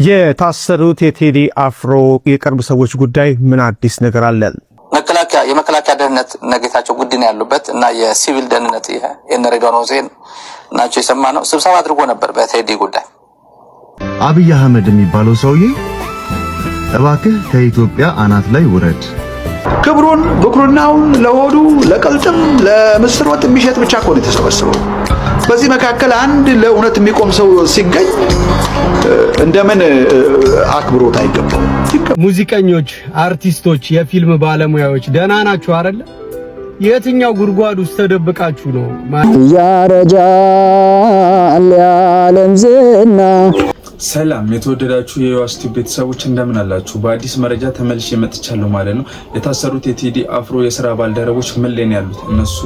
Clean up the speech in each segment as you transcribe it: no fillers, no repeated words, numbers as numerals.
የታሰሩት የቴዲ አፍሮ የቅርብ ሰዎች ጉዳይ ምን አዲስ ነገር አለ? የመከላከያ ደህንነት ነጌታቸው ጉዲና ያሉበት እና የሲቪል ደህንነት የነሬዶን ሁሴን ናቸው የሰማነው ስብሰባ አድርጎ ነበር በቴዲ ጉዳይ። አብይ አህመድ የሚባለው ሰውዬ እባክህ ከኢትዮጵያ አናት ላይ ውረድ። ክብሩን ብኩርናውን ለሆዱ ለቀልጥም ለምስር ወጥ የሚሸጥ ብቻ እኮ ነው የተሰበሰበው። በዚህ መካከል አንድ ለእውነት የሚቆም ሰው ሲገኝ እንደምን አክብሮት አይገባው? ሙዚቀኞች፣ አርቲስቶች፣ የፊልም ባለሙያዎች ደህና ናችሁ አይደል? የትኛው ጉድጓድ ውስጥ ተደብቃችሁ ነው? ያረጃል ያለም ዝና። ሰላም የተወደዳችሁ የዋስቲ ቤተሰቦች እንደምን አላችሁ? በአዲስ መረጃ ተመልሼ መጥቻለሁ ማለት ነው። የታሰሩት የቴዲ አፍሮ የሥራ ባልደረቦች ምን ላይ ነው ያሉት? እነሱ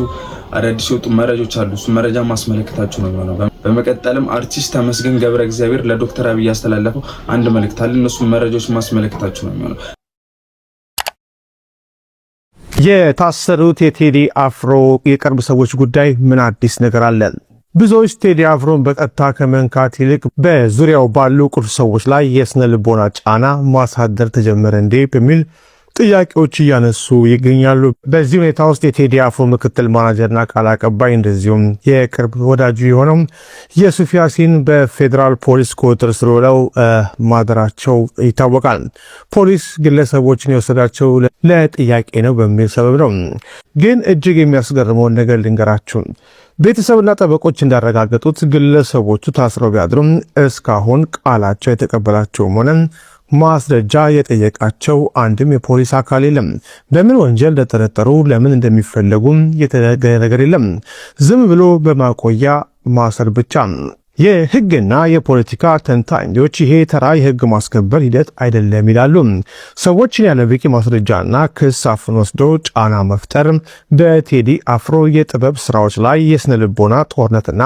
አዳዲስ የወጡ መረጃዎች አሉ። እሱ መረጃ ማስመለከታችሁ ነው የሚሆነው። በመቀጠልም አርቲስት ተመስገን ገብረ እግዚአብሔር ለዶክተር አብይ ያስተላለፈው አንድ መልእክት አለ። እነሱ መረጃዎች ማስመለከታችሁ ነው የሚሆነው። የታሰሩት የቴዲ አፍሮ የቅርብ ሰዎች ጉዳይ ምን አዲስ ነገር አለ? ብዙዎች ቴዲ አፍሮን በቀጥታ ከመንካት ይልቅ በዙሪያው ባሉ ቁልፍ ሰዎች ላይ የስነ ልቦና ጫና ማሳደር ተጀመረ እንዴ በሚል ጥያቄዎች እያነሱ ይገኛሉ። በዚህ ሁኔታ ውስጥ የቴዲ አፍሮ ምክትል ማናጀርና ቃል አቀባይ እንደዚሁም የቅርብ ወዳጁ የሆነው የሱፍ ያሲን በፌዴራል ፖሊስ ቁጥጥር ስር ውለው ማደራቸው ይታወቃል። ፖሊስ ግለሰቦችን የወሰዳቸው ለጥያቄ ነው በሚል ሰበብ ነው። ግን እጅግ የሚያስገርመውን ነገር ልንገራችሁ። ቤተሰብና ጠበቆች እንዳረጋገጡት ግለሰቦቹ ታስረው ቢያድሩም እስካሁን ቃላቸው የተቀበላቸውም ሆነ ማስረጃ የጠየቃቸው አንድም የፖሊስ አካል የለም። በምን ወንጀል እንደተጠረጠሩ ለምን እንደሚፈለጉ የተነገረ ነገር የለም። ዝም ብሎ በማቆያ ማሰር ብቻ። የህግና የፖለቲካ ተንታኞች ይሄ ተራ የህግ ማስከበር ሂደት አይደለም ይላሉ። ሰዎችን ያለ በቂ ማስረጃና ክስ አፍኖ ወስዶ ጫና መፍጠር በቴዲ አፍሮ የጥበብ ስራዎች ላይ የስነ ልቦና ጦርነትና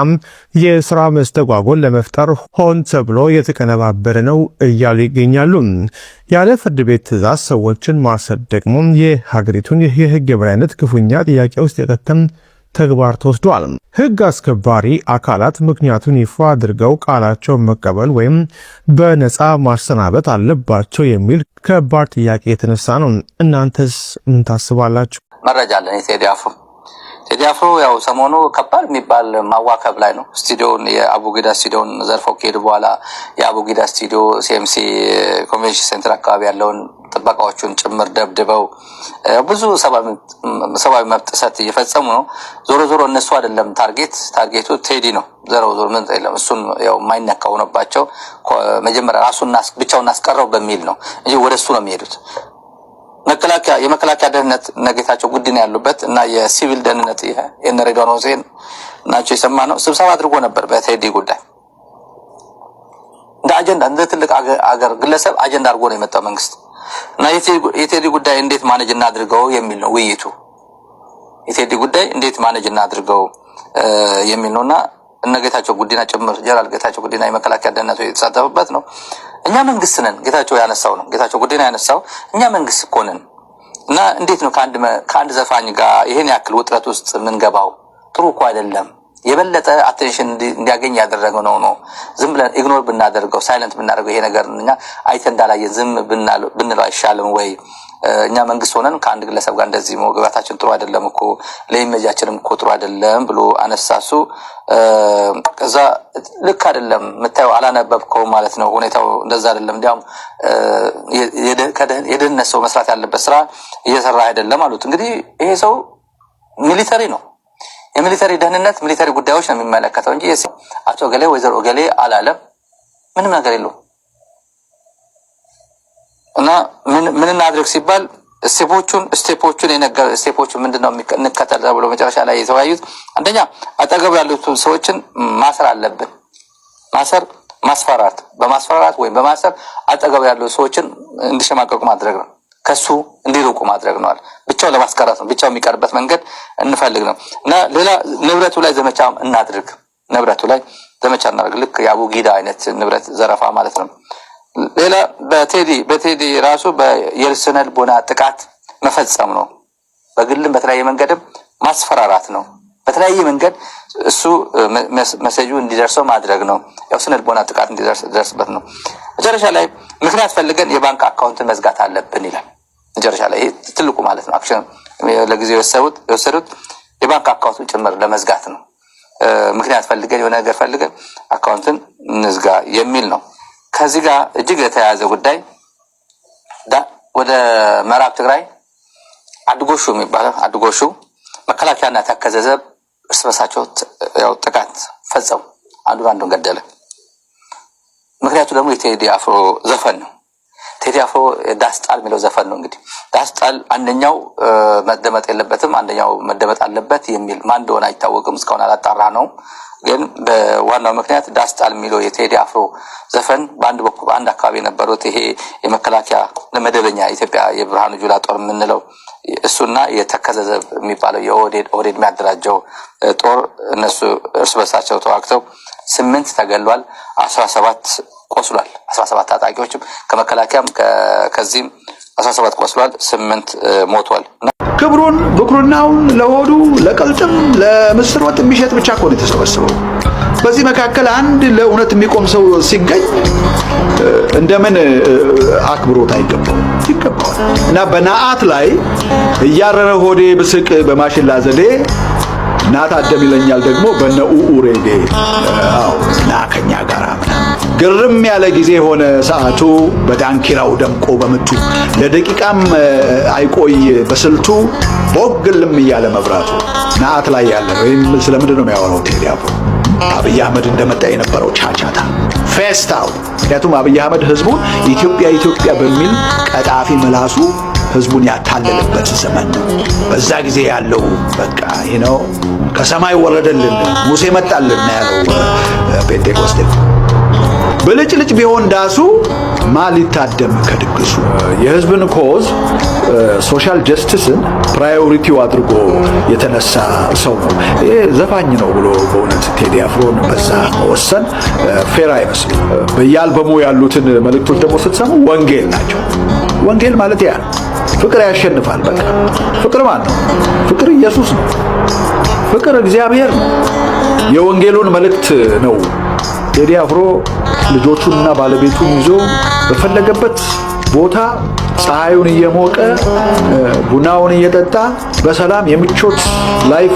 የስራ መስተጓጎል ለመፍጠር ሆን ተብሎ የተቀነባበረ ነው እያሉ ይገኛሉ። ያለ ፍርድ ቤት ትዕዛዝ ሰዎችን ማሰር ደግሞ የሀገሪቱን የህግ የበላይነት ክፉኛ ጥያቄ ውስጥ የከተተ ተግባር ተወስዷል። ህግ አስከባሪ አካላት ምክንያቱን ይፋ አድርገው ቃላቸውን መቀበል ወይም በነፃ ማሰናበት አለባቸው የሚል ከባድ ጥያቄ የተነሳ ነው። እናንተስ ምን ታስባላችሁ? መረጃ አለን። ቴዲ አፍሮ ያው ሰሞኑ ከባድ የሚባል ማዋከብ ላይ ነው። ስቱዲዮን የአቡጊዳ ስቱዲዮን ዘርፈው ከሄዱ በኋላ የአቡጊዳ ስቱዲዮ ሲኤምሲ ኮንቬንሽን ሴንተር አካባቢ ያለውን ጥበቃዎቹን ጭምር ደብድበው ብዙ ሰብአዊ መብት ጥሰት እየፈጸሙ ነው። ዞሮ ዞሮ እነሱ አይደለም ታርጌቱ ቴዲ ነው። ዞሮ ምን አይደለም እሱን ያው የማይነካው ሆነባቸው መጀመሪያ ራሱን ብቻውን አስቀረው በሚል ነው እንጂ ወደሱ ነው የሚሄዱት። የመከላከያ ደህንነት ነጌታቸው ጉዲና ያሉበት እና የሲቪል ደህንነት የነሬዶን ሁሴን ናቸው የሰማነው ስብሰባ አድርጎ ነበር በቴዲ ጉዳይ። እንደ አጀንዳ እንደ ትልቅ አገር ግለሰብ አጀንዳ አድርጎ ነው የመጣው መንግስት እና የቴዲ ጉዳይ እንዴት ማኔጅ እናድርገው የሚል ነው ውይይቱ። የቴዲ ጉዳይ እንዴት ማኔጅ እናድርገው የሚል ነውና እነጌታቸው ጉዲና ጭምር ጀነራል ጌታቸው ጉዲና የመከላከያ ደህንነቱ የተሳተፈበት ነው። እኛ መንግስት ነን። ጌታቸው ያነሳው ነው። ጌታቸው ጉዲና ያነሳው እኛ መንግስት እኮ ነን እና እንዴት ነው ከአንድ ዘፋኝ ጋር ይሄን ያክል ውጥረት ውስጥ የምንገባው? ጥሩ እኮ አይደለም። የበለጠ አቴንሽን እንዲያገኝ ያደረገው ነው። ዝም ብለን ኢግኖር ብናደርገው ሳይለንት ብናደርገው ይሄ ነገር እኛ አይተን እንዳላየን ዝም ብንለው አይሻልም ወይ? እኛ መንግስት ሆነን ከአንድ ግለሰብ ጋር እንደዚህ መግባታችን ጥሩ አይደለም እኮ ለኢሜጃችንም እኮ ጥሩ አይደለም ብሎ አነሳሱ። ከዛ ልክ አይደለም የምታየው አላነበብከው ማለት ነው። ሁኔታው እንደዛ አይደለም። እንዲያውም የደህንነት ሰው መስራት ያለበት ስራ እየሰራ አይደለም አሉት። እንግዲህ ይሄ ሰው ሚሊተሪ ነው። የሚሊተሪ ደህንነት ሚሊተሪ ጉዳዮች ነው የሚመለከተው እንጂ አቶ ገሌ ወይዘሮ ገሌ አላለም። ምንም ነገር የለው እና ምን እናድርግ ሲባል ስቴፖቹን ምንድነው እንከተል ተብሎ መጨረሻ ላይ የተወያዩት አንደኛ አጠገብ ያሉት ሰዎችን ማሰር አለብን። በማስፈራራት ወይም በማሰር አጠገብ ያሉ ሰዎችን እንዲሸማቀቁ ማድረግ ነው። ከሱ እንዲሩቁ ማድረግ ነው። ብቻው ለማስቀረት ነው። ብቻው የሚቀርበት መንገድ እንፈልግ ነው እና ሌላ ንብረቱ ላይ ዘመቻ እናድርግ። ልክ የአቡጊዳ አይነት ንብረት ዘረፋ ማለት ነው። ሌላ በቴዲ ራሱ የስነ ልቦና ጥቃት መፈጸም ነው። በግልም በተለያየ መንገድም ማስፈራራት ነው። በተለያየ መንገድ እሱ መሰጁ እንዲደርሰው ማድረግ ነው። ያው ስነ ልቦና ጥቃት እንዲደርስበት ነው። መጨረሻ ላይ ምክንያት ፈልገን የባንክ አካውንት መዝጋት አለብን ይላል። መጨረሻ ላይ ይሄ ትልቁ ማለት ነው አክሽን ለጊዜው የወሰዱት የባንክ አካውንቱን ጭምር ለመዝጋት ነው። ምክንያት ፈልገን የሆነ ነገር ፈልገን አካውንትን እንዝጋ የሚል ነው። ከዚህ ጋር እጅግ የተያያዘ ጉዳይ ወደ ምዕራብ ትግራይ አድጎሹ የሚባለው አድጎሹ መከላከያና ተከዘዘብ እርስ በርሳቸው ያው ጥቃት ፈጸሙ። አንዱን ገደለ። ምክንያቱ ደግሞ የቴዲ አፍሮ ዘፈን ነው። ቴዲ አፍሮ ዳስጣል የሚለው ዘፈን ነው። እንግዲህ ዳስጣል አንደኛው መደመጥ የለበትም አንደኛው መደመጥ አለበት የሚል ማን እንደሆነ አይታወቅም፣ እስካሁን አላጣራ ነው። ግን በዋናው ምክንያት ዳስጣል የሚለው የቴዲ አፍሮ ዘፈን በአንድ አካባቢ የነበሩት ይሄ የመከላከያ ለመደበኛ ኢትዮጵያ የብርሃኑ ጁላ ጦር የምንለው እሱና የተከዘዘብ የሚባለው የኦህዴድ የሚያደራጀው ጦር እነሱ እርስ በርሳቸው ተዋግተው 8 ተገሏል፣ 17 ቆስሏል። 17 ታጣቂዎችም ከመከላከያም ከዚህም 17 ቆስሏል፣ 8 ሞቷል። ክብሩን ብኩርናውን ለሆዱ ለቀልጥም ለምስር ወጥ የሚሸጥ ብቻ እኮ ነው የተሰበሰበው። በዚህ መካከል አንድ ለእውነት የሚቆም ሰው ሲገኝ እንደምን አክብሮት አይገባው ይገባዋል። እና በናአት ላይ እያረረ ሆዴ ብስቅ በማሽላ ዘዴ ናት አደም ይለኛል ደግሞ በነኡኡ ሬጌ ና ከኛ ጋር ግርም ያለ ጊዜ ሆነ ሰዓቱ በዳንኪራው ደምቆ በምቱ ለደቂቃም አይቆይ በስልቱ ቦግልም እያለ መብራቱ ናአት ላይ ያለ ነው። ወይም ስለምንድን ነው የሚያወራው ቴዲ አፍሮ? አብይ አህመድ እንደመጣ የነበረው ቻቻታ ፌስታው። ምክንያቱም አብይ አህመድ ህዝቡን ኢትዮጵያ በሚል ቀጣፊ ምላሱ ህዝቡን ያታለለበት ዘመን ነው። በዛ ጊዜ ያለው በቃ ነው ከሰማይ ወረደልን ሙሴ መጣልን ያለው ፔንቴኮስቴ በልጭልጭ ቢሆን ዳሱ ማሊታደም ከድግሱ የህዝብን ኮዝ ሶሻል ጀስቲስን ፕራዮሪቲው አድርጎ የተነሳ ሰው ነው። ይሄ ዘፋኝ ነው ብሎ በእውነት ቴዲ አፍሮን በዛ መወሰን ፌር አይመስልም። በየአልበሙ ያሉትን መልእክቶች ደግሞ ስትሰሙ ወንጌል ናቸው። ወንጌል ማለት ያ ፍቅር ያሸንፋል። በቃ ፍቅር ማን ነው? ፍቅር ኢየሱስ ነው። ፍቅር እግዚአብሔር ነው። የወንጌሉን መልእክት ነው ቴዲ አፍሮ ልጆቹንና ባለቤቱን ይዞ በፈለገበት ቦታ ፀሐዩን እየሞቀ ቡናውን እየጠጣ በሰላም የምቾት ላይፍ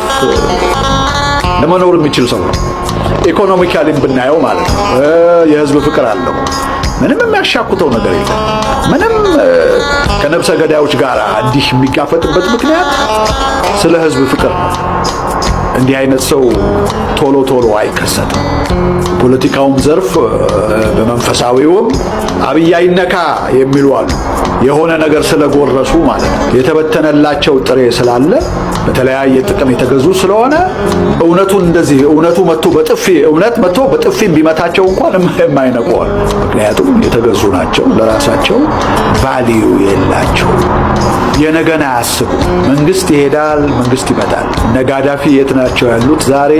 ለመኖር የሚችል ሰው ነው። ኢኮኖሚካሊም ብናየው ማለት ነው የህዝብ ፍቅር አለው። ምንም የሚያሻኩተው ነገር የለም። ምንም ከነብሰ ገዳዮች ጋር እንዲህ የሚጋፈጥበት ምክንያት ስለ ህዝብ ፍቅር ነው። እንዲህ አይነት ሰው ቶሎ አይከሰትም። ፖለቲካውም ዘርፍ በመንፈሳዊውም አብይ አይነካ የሚሉ አሉ። የሆነ ነገር ስለጎረሱ ማለት ነው። የተበተነላቸው ጥሬ ስላለ በተለያየ ጥቅም የተገዙ ስለሆነ እውነቱን እንደዚህ እውነቱ መጥቶ በጥፊ ቢመታቸው እንኳን የማይነቁዋል። ምክንያቱም የተገዙ ናቸው። ለራሳቸው ቫልዩ የላቸው። የነገን አያስቡ። መንግስት ይሄዳል፣ መንግስት ይመጣል። እነ ጋዳፊ የት ናቸው ያሉት ዛሬ?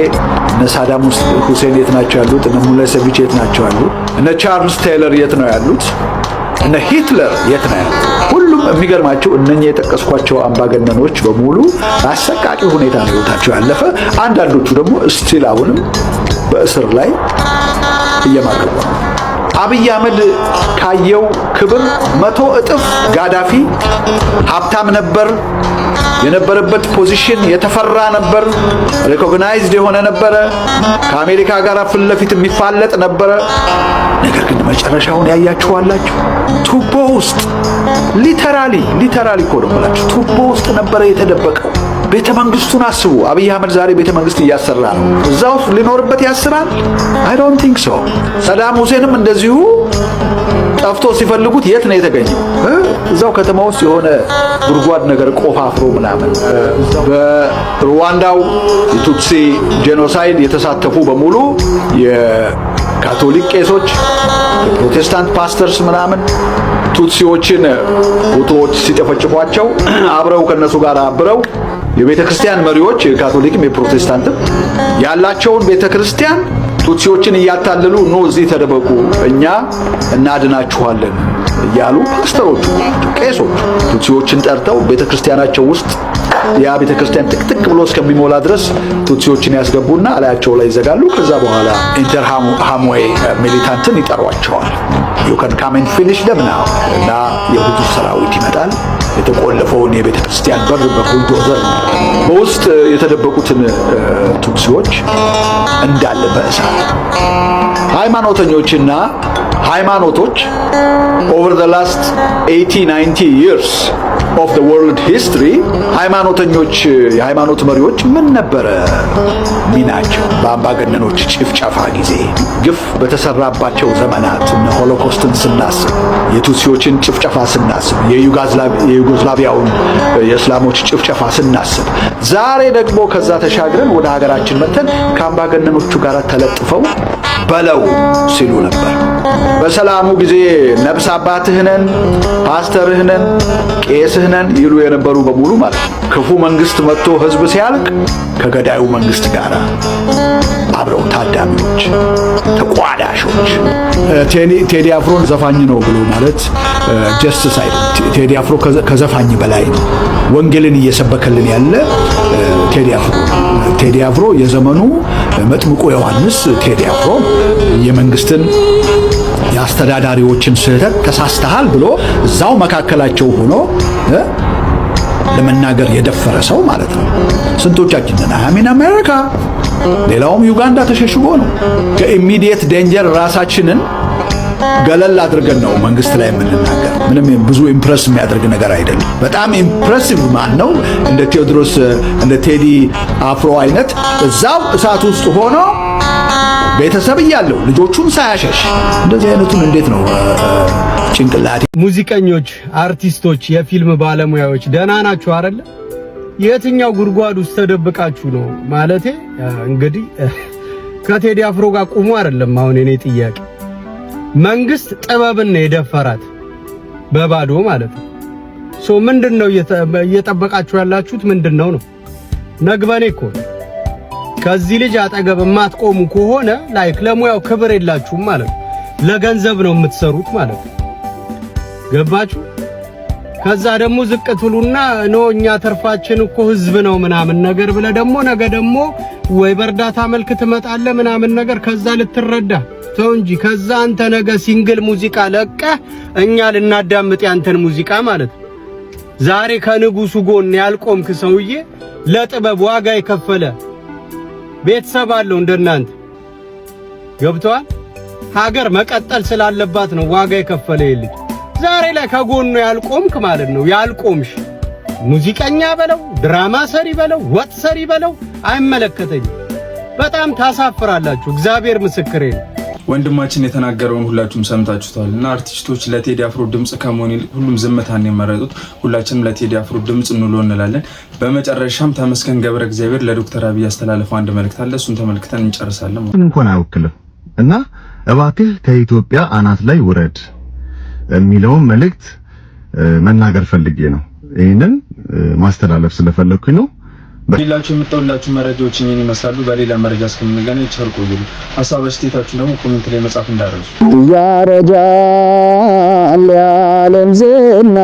እነ ሳዳም ሁሴን የት ናቸው ያሉት? እነ ሙለሰቪች የት ናቸው ያሉት? እነ ቻርልስ ቴይለር የት ነው ያሉት? እነ ሂትለር የት ነው ያሉት? ሁሉም የሚገርማቸው እነኚህ የጠቀስኳቸው አምባገነኖች በሙሉ አሰቃቂ ሁኔታ ነው ህይወታቸው ያለፈ። አንዳንዶቹ ደግሞ እስቲል አሁንም በእስር ላይ እየማቀቁ ነው። አብይ አህመድ ካየው ክብር 100 እጥፍ ጋዳፊ ሀብታም ነበር። የነበረበት ፖዚሽን የተፈራ ነበር። ሪኮግናይዝድ የሆነ ነበረ። ከአሜሪካ ጋር ፊት ለፊት የሚፋለጥ ነበረ። ነገር ግን መጨረሻውን ያያችኋላችሁ። ቱቦ ውስጥ ሊተራሊ እኮ ነው የምላችሁ። ቱቦ ውስጥ ነበረ የተደበቀው። ቤተ መንግስቱን አስቡ። አብይ አህመድ ዛሬ ቤተ መንግስት እያሰራ ነው። እዛ ውስጥ ሊኖርበት ያስራል? አይ ዶንት ቲንክ ሶ። ሰዳም ሁሴንም እንደዚሁ ጠፍቶ ሲፈልጉት የት ነው የተገኘው? እዛው ከተማ ውስጥ የሆነ ጉድጓድ ነገር ቆፋፍሮ ምናምን። በሩዋንዳው የቱትሲ ጄኖሳይድ የተሳተፉ በሙሉ የካቶሊክ ቄሶች፣ የፕሮቴስታንት ፓስተርስ ምናምን ቱትሲዎችን ሁቱዎች ሲጨፈጭፏቸው አብረው ከነሱ ጋር አብረው የቤተክርስቲያን መሪዎች የካቶሊክም የፕሮቴስታንትም ያላቸውን ቤተክርስቲያን ቱትሲዎችን እያታለሉ ኖ እዚህ ተደበቁ እኛ እናድናችኋለን እያሉ ፓስተሮቹ ቄሶች ቱትሲዎችን ጠርተው ቤተክርስቲያናቸው ውስጥ ያ ቤተክርስቲያን ጥቅጥቅ ብሎ እስከሚሞላ ድረስ ቱትሲዎችን ያስገቡና አላያቸው ላይ ይዘጋሉ። ከዛ በኋላ ኢንተርሃምዌ ሚሊታንትን ይጠሯቸዋል። you can come and finish them now እና የሁቱ ሰራዊት ይመጣል። የተቆለፈውን የቤተ ክርስቲያን በር በቡልዶዘር በውስጥ የተደበቁትን ቱትሲዎች እንዳለ በእሳት ሃይማኖተኞችና ሃይማኖቶች over the last 80-90 years of the world history ሃይማኖተኞች የሃይማኖት መሪዎች ምን ነበረ ሚናቸው? በአምባገነኖች ጭፍጨፋ ጊዜ ግፍ በተሰራባቸው ዘመናት እነ ሆሎኮስትን ስናስብ፣ የቱትሲዎችን ጭፍጨፋ ስናስብ፣ የዩጎስላቪያውን የእስላሞች ጭፍጨፋ ስናስብ፣ ዛሬ ደግሞ ከዛ ተሻግረን ወደ ሀገራችን መተን ከአምባገነኖቹ ጋር ተለጥፈው በለው ሲሉ ነበር። በሰላሙ ጊዜ ነብስ አባትህነን ፓስተርህነን ቄስህነን ይሉ የነበሩ በሙሉ ማለት ክፉ መንግስት መጥቶ ህዝብ ሲያልቅ ከገዳዩ መንግስት ጋር አብረው ታዳሚዎች ተቋዳሾች። ቴዲ አፍሮን ዘፋኝ ነው ብሎ ማለት ጀስቲስ አይደለም። ቴዲ አፍሮ ከዘፋኝ በላይ ነው። ወንጌልን እየሰበከልን ያለ ቴዲ አፍሮ የዘመኑ መጥምቁ ዮሐንስ ቴዲ አፍሮ የመንግስትን የአስተዳዳሪዎችን ስህተት ተሳስተሃል ብሎ እዛው መካከላቸው ሆኖ ለመናገር የደፈረ ሰው ማለት ነው። ስንቶቻችን ነን አሜን አሜሪካ፣ ሌላውም ዩጋንዳ ተሸሽጎ ነው። ከኢሚዲየት ዴንጀር ራሳችንን ገለል አድርገን ነው መንግስት ላይ የምንናገር። ምንም ብዙ ኢምፕረስ የሚያደርግ ነገር አይደለም። በጣም ኢምፕሬሲቭ ማን ነው እንደ ቴዎድሮስ እንደ ቴዲ አፍሮ አይነት እዛው እሳት ውስጥ ሆኖ ቤተሰብ እያለው ልጆቹን ሳያሸሽ እንደዚህ አይነቱን እንዴት ነው ጭንቅላት? ሙዚቀኞች፣ አርቲስቶች፣ የፊልም ባለሙያዎች ደህና ናችሁ አይደል? የትኛው ጉድጓድ ውስጥ ተደብቃችሁ ነው? ማለቴ እንግዲህ ከቴዲ አፍሮ ጋር ቁሙ አይደለም አሁን እኔ ጥያቄ። መንግስት ጥበብን ነው የደፈራት በባዶ ማለት ነው። ምንድነው እየጠበቃችሁ ያላችሁት? ምንድነው ነው ነግበኔ እኮ ከዚህ ልጅ አጠገብ የማትቆሙ ከሆነ ላይክ ለሙያው ክብር የላችሁም ማለት ነው። ለገንዘብ ነው የምትሰሩት ማለት ነው። ገባችሁ? ከዛ ደግሞ ዝቅ ትሉና እኛ ተርፋችን እኮ ህዝብ ነው ምናምን ነገር ብለ ደግሞ ነገ ደግሞ ወይ በርዳታ መልክ ትመጣለህ ምናምን ነገር ከዛ ልትረዳ ተው እንጂ። ከዛ አንተ ነገ ሲንግል ሙዚቃ ለቀህ እኛ ልናዳምጥ ያንተን ሙዚቃ ማለት ነው። ዛሬ ከንጉሱ ጎን ያልቆምክ ሰውዬ ለጥበብ ዋጋ የከፈለ ቤተሰብ አለው እንደናንተ ገብቷል። ሀገር መቀጠል ስላለባት ነው ዋጋ የከፈለ ይልኝ። ዛሬ ላይ ከጎኑ ያልቆምክ ማለት ነው ያልቆምሽ ሙዚቀኛ በለው ድራማ ሰሪ በለው ወጥ ሰሪ በለው አይመለከተኝም። በጣም ታሳፍራላችሁ። እግዚአብሔር ምስክሬ ነው። ወንድማችን የተናገረውን ሁላችሁም ሰምታችሁታል። እና አርቲስቶች ለቴዲ አፍሮ ድምጽ ከመሆን ይልቅ ሁሉም ዝምታን የመረጡት። ሁላችንም ለቴዲ አፍሮ ድምጽ እንሎ እንላለን። በመጨረሻም ተመስገን ገብረ እግዚአብሔር ለዶክተር አብይ ያስተላለፈው አንድ መልእክት አለ። እሱን ተመልክተን እንጨርሳለን። እንኳን አይወክልም እና እባክህ ከኢትዮጵያ አናት ላይ ውረድ የሚለውን መልእክት መናገር ፈልጌ ነው። ይሄንን ማስተላለፍ ስለፈለኩኝ ነው። በሌላችሁ የምትጠውላችሁ መረጃዎች እኔን ይመስላሉ። በሌላ መረጃ እስከምንገናኝ ቸር ቆዩ። ሐሳብ አስተያየታችሁን ደግሞ ኮሜንት ላይ መጻፍ እንዳትረሱ። ያረጃል የዓለም ዝና